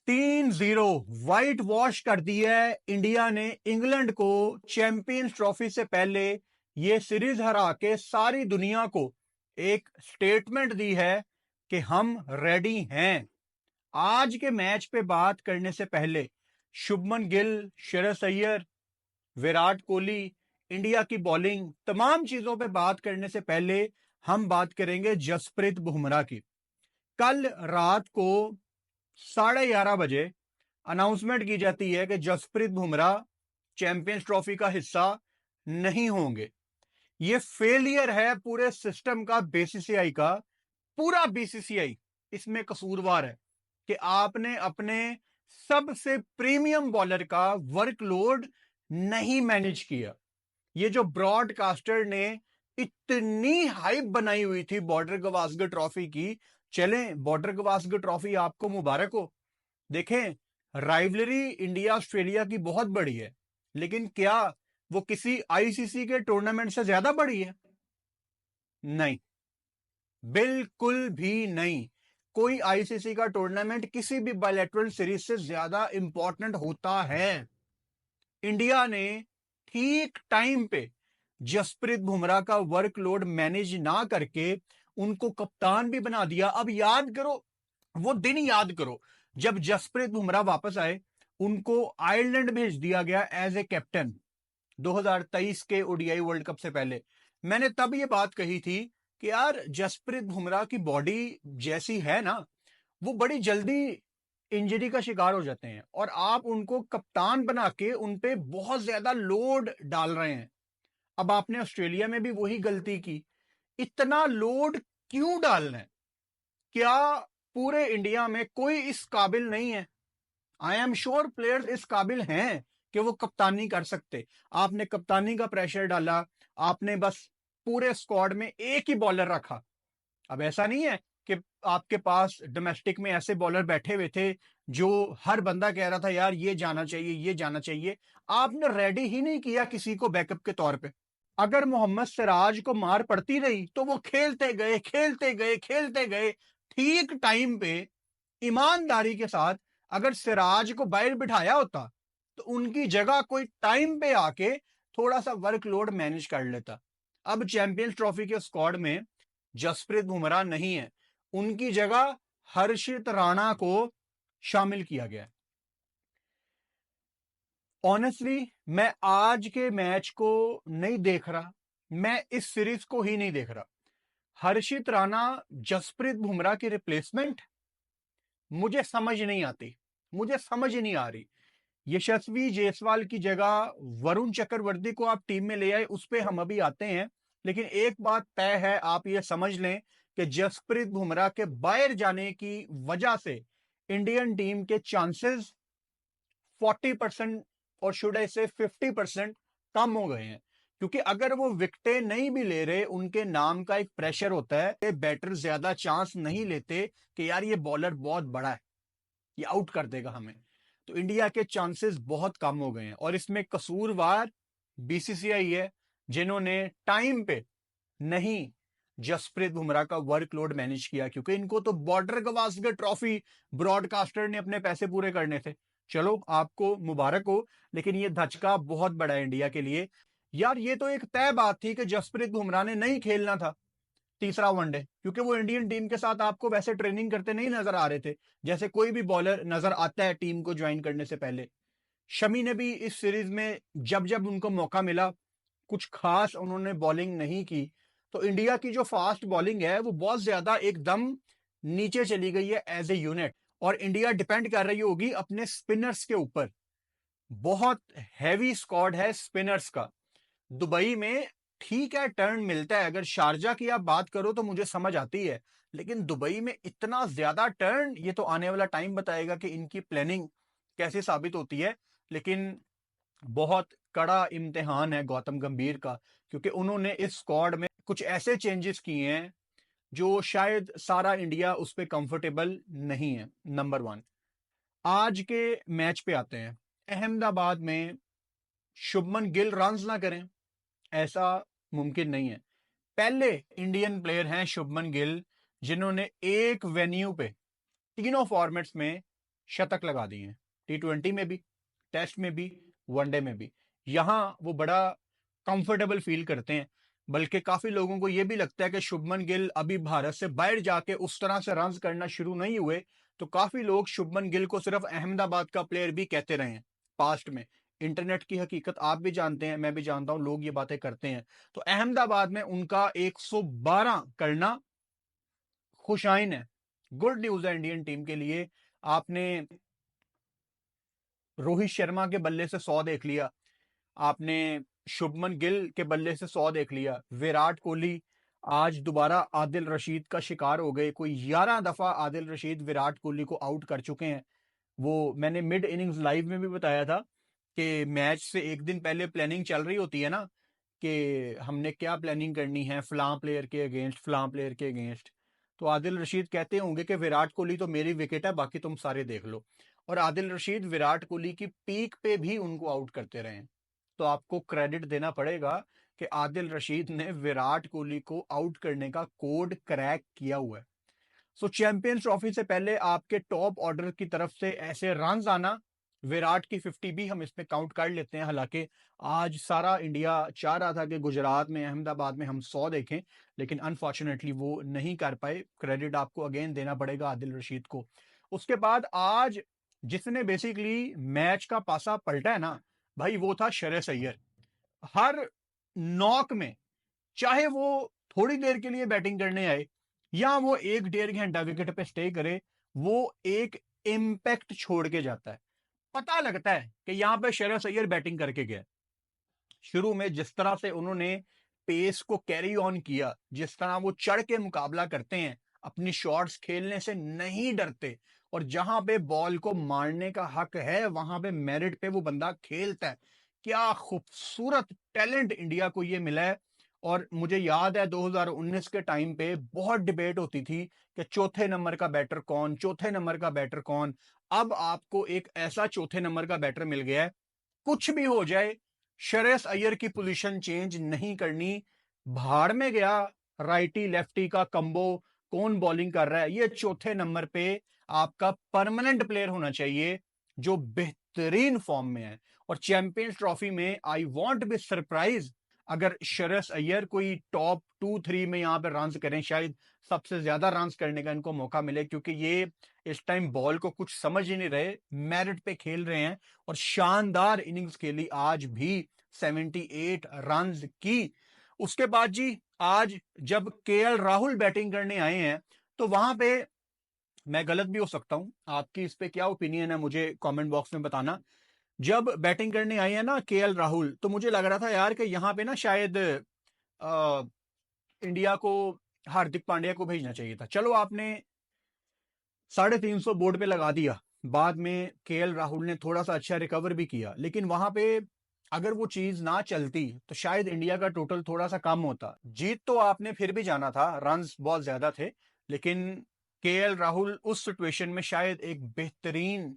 3-0 white wash कर दी है India ने इंग्लैंड को। चैंपियंस ट्रॉफी से पहले ये सीरीज हरा के सारी दुनिया को एक स्टेटमेंट दी है कि हम रेडी हैं। आज के मैच पे बात करने से पहले शुभमन गिल, श्रेयस अय्यर, विराट कोहली, इंडिया की बॉलिंग, तमाम चीजों पे बात करने से पहले हम बात करेंगे जसप्रीत बुमराह की। कल रात को 11:30 बजे अनाउंसमेंट की जाती है कि जसप्रीत बुमराह चैंपियंस ट्रॉफी का हिस्सा नहीं होंगे। यह फेलियर है पूरे सिस्टम का, बीसीसीआई का। पूरा बीसीसीआई इसमें कसूरवार है कि आपने अपने सबसे प्रीमियम बॉलर का वर्कलोड नहीं मैनेज किया। ये जो ब्रॉडकास्टर ने इतनी हाइप बनाई हुई थी बॉर्डर गवास्कर ट्रॉफी की, चलें बॉर्डर गवास्कर ट्रॉफी आपको मुबारक हो। देखें, राइवलरी इंडिया ऑस्ट्रेलिया की बहुत बड़ी है, लेकिन क्या वो किसी आईसीसी के टूर्नामेंट से ज्यादा बड़ी है? नहीं, बिल्कुल भी नहीं। कोई आईसीसी का टूर्नामेंट किसी भी बायलैटरल सीरीज से ज्यादा इंपॉर्टेंट होता है। इंडिया ने ठीक टाइम पे जसप्रीत बुमराह का वर्कलोड मैनेज ना करके उनको कप्तान भी बना दिया। अब याद करो, वो दिन याद करो जब जसप्रीत बुमराह वापस आए, उनको आयरलैंड भेज दिया गया एज ए कैप्टन 2023 के ओडीआई वर्ल्ड कप से पहले। मैंने तब ये बात कही थी कि यार जसप्रीत बुमराह की बॉडी जैसी है ना, वो बड़ी जल्दी इंजरी का शिकार हो जाते हैं और आप उनको कप्तान बना के उन पे बहुत ज्यादा लोड डाल रहे हैं। अब आपने ऑस्ट्रेलिया में भी वही गलती की। इतना लोड क्यों डालना है? क्या पूरे इंडिया में कोई इस काबिल नहीं है? आई एम श्योर प्लेयर्स इस काबिल हैं कि वो कप्तानी कर सकते। आपने कप्तानी का प्रेशर डाला, आपने बस पूरे स्क्वाड में एक ही बॉलर रखा। अब ऐसा नहीं है कि आपके पास डोमेस्टिक में ऐसे बॉलर बैठे हुए थे जो हर बंदा कह रहा था यार ये जाना चाहिए, ये जाना चाहिए। आपने रेडी ही नहीं किया किसी को बैकअप के तौर पे। अगर मोहम्मद सिराज को मार पड़ती रही तो वो खेलते गए, खेलते गए, खेलते गए। ठीक टाइम पे ईमानदारी के साथ अगर सिराज को बाहर बिठाया होता तो उनकी जगह कोई टाइम पे आके थोड़ा सा वर्कलोड मैनेज कर लेता। अब चैंपियंस ट्रॉफी के स्क्वाड में जसप्रीत बुमराह नहीं है, उनकी जगह हर्षित राणा को शामिल किया गया। ऑनेस्टली मैं आज के मैच को नहीं देख रहा, मैं इस सीरीज को ही नहीं देख रहा। हर्षित राणा जसप्रीत बुमराह की रिप्लेसमेंट मुझे समझ नहीं आती, मुझे समझ नहीं आ रही। यशस्वी जायसवाल की जगह वरुण चक्रवर्ती को आप टीम में ले आए, उस पर हम अभी आते हैं। लेकिन एक बात तय है, आप ये समझ लें कि जसप्रीत बुमराह के बाहर जाने की वजह से इंडियन टीम के चांसेस 40% और शुड आई से 50% कम हो गए हैं। क्योंकि अगर वो विकेटें नहीं भी ले रहे, उनके नाम का एक प्रेशर होता है, बैटर ज्यादा चांस नहीं लेते कि यार ये बॉलर बहुत बड़ा है, ये आउट कर देगा हमें। तो इंडिया के चांसेस बहुत कम हो गए हैं और इसमें कसूरवार बीसीसीआई है, जिन्होंने टाइम पे नहीं जसप्रीत बुमराह का वर्कलोड मैनेज किया। क्योंकि इनको तो बॉर्डर गवास्कर ट्रॉफी ब्रॉडकास्टर ने अपने पैसे पूरे करने थे। चलो आपको मुबारक हो, लेकिन ये धचका बहुत बड़ा है इंडिया के लिए। यार ये तो एक तय बात थी कि जसप्रीत बुमराह ने नहीं खेलना था तीसरा वनडे, क्योंकि वो इंडियन टीम के साथ आपको वैसे ट्रेनिंग करते नहीं नजर आ रहे थे जैसे कोई भी बॉलर नजर आता है टीम को ज्वाइन करने से पहले। शमी ने भी इस सीरीज में जब जब उनको मौका मिला कुछ खास उन्होंने बॉलिंग नहीं की। तो इंडिया की जो फास्ट बॉलिंग है वो बहुत ज्यादा एकदम नीचे चली गई है एज ए यूनिट, और इंडिया डिपेंड कर रही होगी अपने स्पिनर्स के ऊपर। बहुत हैवी स्क्वाड है स्पिनर्स का। दुबई में ठीक है टर्न मिलता है, अगर शारजा की आप बात करो तो मुझे समझ आती है, लेकिन दुबई में इतना ज्यादा टर्न, ये तो आने वाला टाइम बताएगा कि इनकी प्लानिंग कैसे साबित होती है। लेकिन बहुत कड़ा इम्तिहान है गौतम गंभीर का, क्योंकि उन्होंने इस स्क्वाड में कुछ ऐसे चेंजेस किए हैं जो शायद सारा इंडिया उस पर कंफर्टेबल नहीं है। नंबर वन, आज के मैच पे आते हैं। अहमदाबाद में शुभमन गिल रन्स ना करें, ऐसा मुमकिन नहीं है। पहले इंडियन प्लेयर हैं शुभमन गिल जिन्होंने एक वेन्यू पे तीनों फॉर्मेट्स में शतक लगा दिए हैं, T20 में भी, टेस्ट में भी, वनडे में भी। यहां वो बड़ा कंफर्टेबल फील करते हैं। बल्कि काफी लोगों को यह भी लगता है कि शुभमन गिल अभी भारत से बाहर जाके उस तरह से रन करना शुरू नहीं हुए, तो काफी लोग शुभमन गिल को सिर्फ अहमदाबाद का प्लेयर भी कहते रहे हैं पास्ट में। इंटरनेट की हकीकत आप भी जानते हैं, मैं भी जानता हूं, लोग ये बातें करते हैं। तो अहमदाबाद में उनका 112 करना खुशाइन है, गुड न्यूज है इंडियन टीम के लिए। आपने रोहित शर्मा के बल्ले से 100 देख लिया, आपने शुभमन गिल के बल्ले से 100 देख लिया, विराट कोहली आज दोबारा आदिल रशीद का शिकार हो गए। कोई 11 दफा आदिल रशीद विराट कोहली को आउट कर चुके हैं। वो मैंने मिड इनिंग्स लाइव में भी बताया था कि मैच से एक दिन पहले प्लानिंग चल रही होती है ना, कि हमने क्या प्लानिंग करनी है फलां प्लेयर के अगेंस्ट, फलां प्लेयर के अगेंस्ट। तो आदिल रशीद कहते होंगे कि विराट कोहली तो मेरी विकेट है, बाकी तुम सारे देख लो। और आदिल रशीद विराट कोहली की पीक पे भी उनको आउट करते रहे हैं। तो आपको क्रेडिट देना पड़ेगा कि आदिल रशीद ने विराट कोहली को आउट करने का कोड क्रैक किया हुआ है। सो चैंपियंस ट्रॉफी से पहले आपके टॉप ऑर्डर की तरफ से ऐसे रन आना, विराट की 50 भी हम इसमें काउंट कर लेते हैं। हालांकि आज सारा इंडिया चाह रहा था कि गुजरात में, अहमदाबाद में हम 100 देखें, लेकिन अनफॉर्चुनेटली वो नहीं कर पाए। क्रेडिट आपको अगेन देना पड़ेगा आदिल रशीद को। उसके बाद आज जिसने बेसिकली मैच का पासा पलटा है ना भाई, वो था श्रेयस अय्यर। हर नॉक में, चाहे वो थोड़ी देर के लिए बैटिंग करने आए या वो 1 डेढ़ घंटा विकेट पे स्टे करे, वो एक इम्पैक्ट छोड़ के जाता है। पता लगता है कि यहां पे श्रेयस अय्यर बैटिंग करके गया। शुरू में जिस तरह से उन्होंने पेस को कैरी ऑन किया, जिस तरह वो चढ़ के मुकाबला करते हैं, अपनी शॉट्स खेलने से नहीं डरते, और जहां पे बॉल को मारने का हक है वहां पे मेरिट पे वो बंदा खेलता है। क्या खूबसूरत टैलेंट इंडिया को ये मिला है। और मुझे याद है 2019 के टाइम पे बहुत डिबेट होती थी कि चौथे नंबर का बैटर कौन, चौथे नंबर का बैटर कौन। अब आपको एक ऐसा चौथे नंबर का बैटर मिल गया है, कुछ भी हो जाए श्रेयस अय्यर की पोजीशन चेंज नहीं करनी। भाड़ में गया राइटी लेफ्टी का कंबो, कौन बॉलिंग कर रहा है, ये चौथे नंबर पे आपका परमानेंट प्लेयर होना चाहिए जो बेहतरीन फॉर्म में है। और चैंपियंस ट्रॉफी में आई वॉन्ट बी सरप्राइज अगर श्रेयस अय्यर कोई टॉप 2-3 में यहां पर रन करें, शायद सबसे ज्यादा रन करने का इनको मौका मिले, क्योंकि ये इस टाइम बॉल को कुछ समझ ही नहीं रहे, मेरिट पे खेल रहे हैं। और शानदार इनिंग्स खेली आज भी, 78 रन की। उसके बाद जी आज जब केएल राहुल बैटिंग करने आए हैं, तो वहां पे मैं गलत भी हो सकता हूं, आपकी इस पे क्या ओपिनियन है मुझे कमेंट बॉक्स में बताना। जब बैटिंग करने आए हैं ना केएल राहुल, तो मुझे लग रहा था यार कि यहां पे ना शायद इंडिया को हार्दिक पांड्या को भेजना चाहिए था। चलो आपने 350 बोर्ड पे लगा दिया, बाद में केएल राहुल ने थोड़ा सा अच्छा रिकवर भी किया, लेकिन वहां पे अगर वो चीज ना चलती तो शायद इंडिया का टोटल थोड़ा सा कम होता। जीत तो आपने फिर भी जाना था, रन्स बहुत ज्यादा थे, लेकिन केएल राहुल उस सिचुएशन में शायद एक बेहतरीन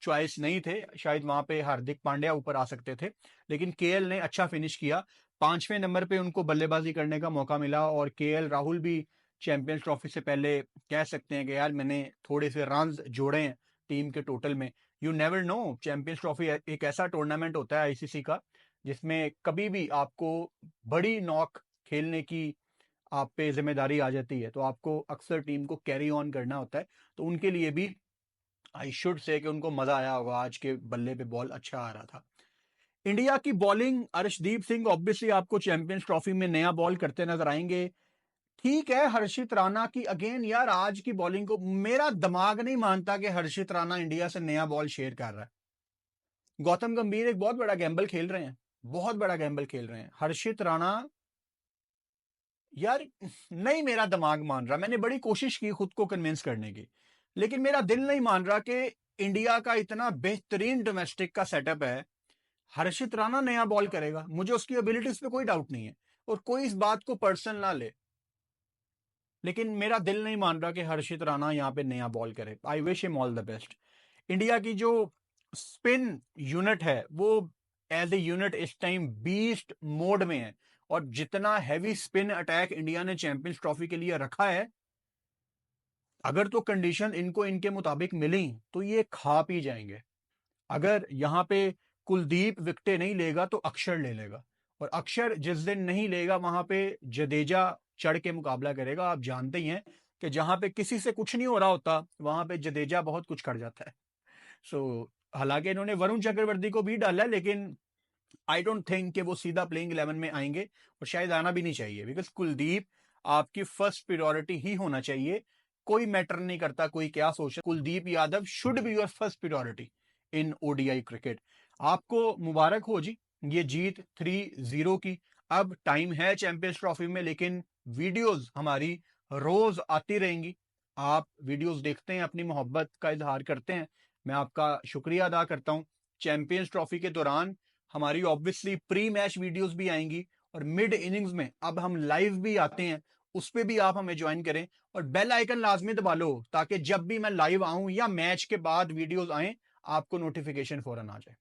चॉइस नहीं थे। शायद वहां पे हार्दिक पांड्या ऊपर आ सकते थे, लेकिन केएल ने अच्छा फिनिश किया। 5वें नंबर पे उनको बल्लेबाजी करने का मौका मिला, और केएल राहुल भी चैंपियंस ट्रॉफी से पहले कह सकते हैं कि यार मैंने थोड़े से रन जोड़े हैं टीम के टोटल में। You never know, champions trophy एक ऐसा टूर्नामेंट होता है आईसीसी का, जिसमें कभी भी आपको बड़ी नॉक खेलने की आप पे जिम्मेदारी आ जाती है, तो आपको अक्सर टीम को कैरी ऑन करना होता है। तो उनके लिए भी आई शुड से कि उनको मजा आया होगा, आज के बल्ले पे बॉल अच्छा आ रहा था। इंडिया की बॉलिंग, अर्शदीप सिंह ऑब्वियसली आपको चैंपियंस ट्रॉफी में नया बॉल करते नजर आएंगे। ठीक है, हर्षित राणा की अगेन यार आज की बॉलिंग को मेरा दिमाग नहीं मानता कि हर्षित राणा इंडिया से नया बॉल शेयर कर रहा है। गौतम गंभीर एक बहुत बड़ा गैम्बल खेल रहे हैं, बहुत बड़ा गैम्बल खेल रहे हैं। हर्षित राणा यार नहीं, मेरा दिमाग मान रहा, मैंने बड़ी कोशिश की खुद को कन्विंस करने की, लेकिन मेरा दिल नहीं मान रहा कि इंडिया का इतना बेहतरीन डोमेस्टिक का सेटअप है, हर्षित राणा नया बॉल करेगा। मुझे उसकी एबिलिटीज पे कोई डाउट नहीं है, और कोई इस बात को पर्सनल ना ले, लेकिन मेरा दिल नहीं मान रहा कि हर्षित राणा यहाँ पे नया बॉल करे। I wish him all the best. India की जो स्पिन यूनिट है वो एज ए यूनिट इस टाइम बीस्ट मोड में है, और जितना हैवी स्पिन अटैक इंडिया ने चैंपियंस ट्रॉफी के लिए रखा है, अगर तो कंडीशन इनको इनके मुताबिक मिली तो ये खा पी जाएंगे। अगर यहाँ पे कुलदीप विकेटें नहीं लेगा तो अक्षर ले लेगा, और अक्षर जिस दिन नहीं लेगा वहां पे जडेजा चढ़ के मुकाबला करेगा। आप जानते ही हैं कि जहां पे किसी से कुछ नहीं हो रहा होता वहां पे जडेजा बहुत कुछ कर जाता है। हालांकि इन्होंने वरुण चक्रवर्ती को भी डाला है, लेकिन आई डोंट थिंक कि वो सीधा प्लेइंग 11 में आएंगे, और शायद आना भी नहीं चाहिए, बिकॉज कुलदीप आपकी फर्स्ट प्रायोरिटी ही होना चाहिए। कोई मैटर नहीं करता कोई क्या सोचे, Kuldeep Yadav should be your first priority in ODI cricket. आपको मुबारक हो जी ये जीत 3-0 की। अब टाइम है चैंपियंस ट्रॉफी में, लेकिन वीडियोस हमारी रोज आती रहेंगी। आप वीडियोस देखते हैं, अपनी मोहब्बत का इजहार करते हैं, मैं आपका शुक्रिया अदा करता हूं। चैंपियंस ट्रॉफी के दौरान हमारी ऑब्वियसली प्री मैच वीडियोस भी आएंगी, और मिड इनिंग्स में अब हम लाइव भी आते हैं, उस पर भी आप हमें ज्वाइन करें, और बेल आइकन लाजमी दबा लो ताकि जब भी मैं लाइव आऊं या मैच के बाद वीडियोस आए आपको नोटिफिकेशन फौरन आ जाए।